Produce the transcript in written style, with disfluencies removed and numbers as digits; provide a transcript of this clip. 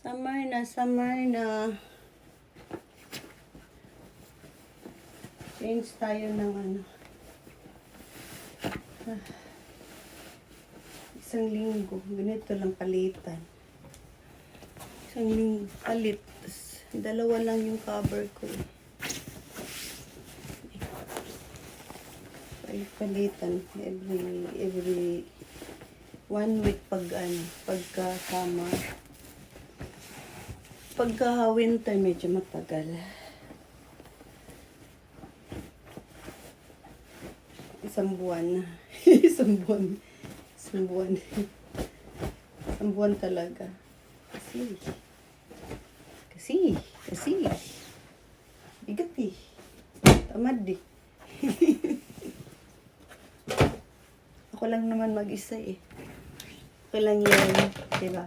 Summer na, summer na. Change tayo ng ano. Isang linggo. Ganito lang palitan. Isang linggo palit. Dalawa lang yung cover ko. Palit-palitan. Every 1 week pagka summer. Pagka winter medyo matagal. Isang buwan. Isang buwan talaga. Kasi. Bigat eh. Tamad eh. Ako lang naman mag-isa eh. Ako lang yan. Diba?